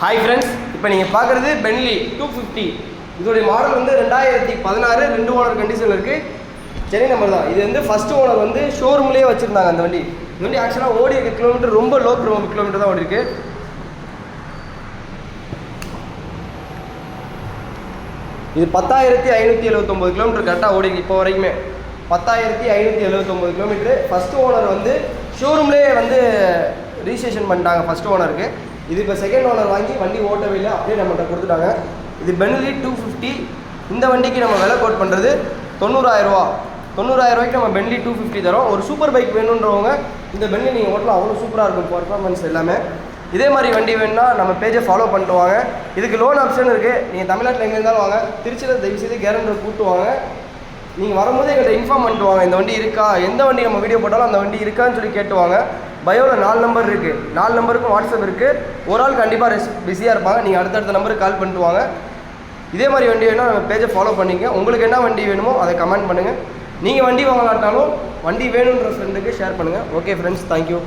Hi friends, இப்போ நீங்கள் பார்க்குறது பென்லி 250. இதோடைய மாடல் வந்து 2016 2 ஓனர் கண்டிஷனில் இருக்குது. சென்னை நம்பர் தான். இது வந்து ஃபஸ்ட்டு ஓனர் வந்து ஷோரூம்லேயே வச்சுருந்தாங்க. அந்த வண்டி ஆக்சுவலாக ஓடி இருக்க கிலோமீட்டர் ரொம்ப லோ கிலோமீட்டர் தான் ஓடி இருக்கு. இது 10,579 கிலோமீட்டர் கரெக்டாக ஓடி இப்போ வரைக்குமே 10,579 கிலோமீட்டரு. ஃபஸ்ட்டு ஓனர் வந்து ஷோரூம்லேயே வந்து ரிஜிஸ்ட்ரேஷன் பண்ணிட்டாங்க ஃபஸ்ட்டு ஓனருக்கு. இது இப்போ செகண்ட் ஓனர் வாங்கி வண்டி ஓட்டவே இல்லை, அப்படியே நம்மகிட்ட கொடுத்துட்டாங்க. இது பென்லி 250. இந்த வண்டிக்கு நம்ம விலை கோட் பண்ணுறது 90,000 ரூபா. 90,000 ரூபாய்க்கு நம்ம பென்லி 250 தரோம். ஒரு சூப்பர் பைக் வேணுன்றவங்க இந்த பென்லி நீங்கள் ஓட்டலாம், அவ்வளோ சூப்பராக இருக்கும் பர்ஃபார்மன்ஸ் எல்லாமே. இதே மாதிரி வண்டி வேணும்னா நம்ம பேஜை ஃபாலோ பண்ணிட்டு வாங்க. இதுக்கு லோன் ஆப்ஷன் இருக்குது. நீங்கள் தமிழ்நாட்டில் எங்கே இருந்தாலும் வாங்க, திருச்சியில் தயவுசெய்து கேரண்டர் கூப்பிட்டு வாங்க. நீங்கள் வரும்போது எங்கள்கிட்ட இன்ஃபார்ம் பண்ணிட்டு வாங்க, இந்த வண்டி இருக்கா, எந்த வண்டி நம்ம வீடியோ போட்டாலும் அந்த வண்டி இருக்கான்னு சொல்லி கேட்டுவாங்க. பயோவில் 4 நம்பர் இருக்குது, 4 நம்பருக்கும் வாட்ஸ்அப் இருக்குது. ஒரு ஆள் கண்டிப்பாக பிஸியாக இருப்பாங்க. நீங்கள் அடுத்தடுத்த நம்பருக்கு கால் பண்ணிட்டு வாங்க. இதே மாதிரி வண்டி வேணும்னா நம்ம பேஜை ஃபாலோ பண்ணிங்க. உங்களுக்கு என்ன வண்டி வேணுமோ அதை கமெண்ட் பண்ணுங்கள். நீங்கள் வண்டி வாங்கலாட்டாலும் வண்டி வேணுன்ற ஃப்ரெண்டுக்கு ஷேர் பண்ணுங்கள். Okay friends, thank you.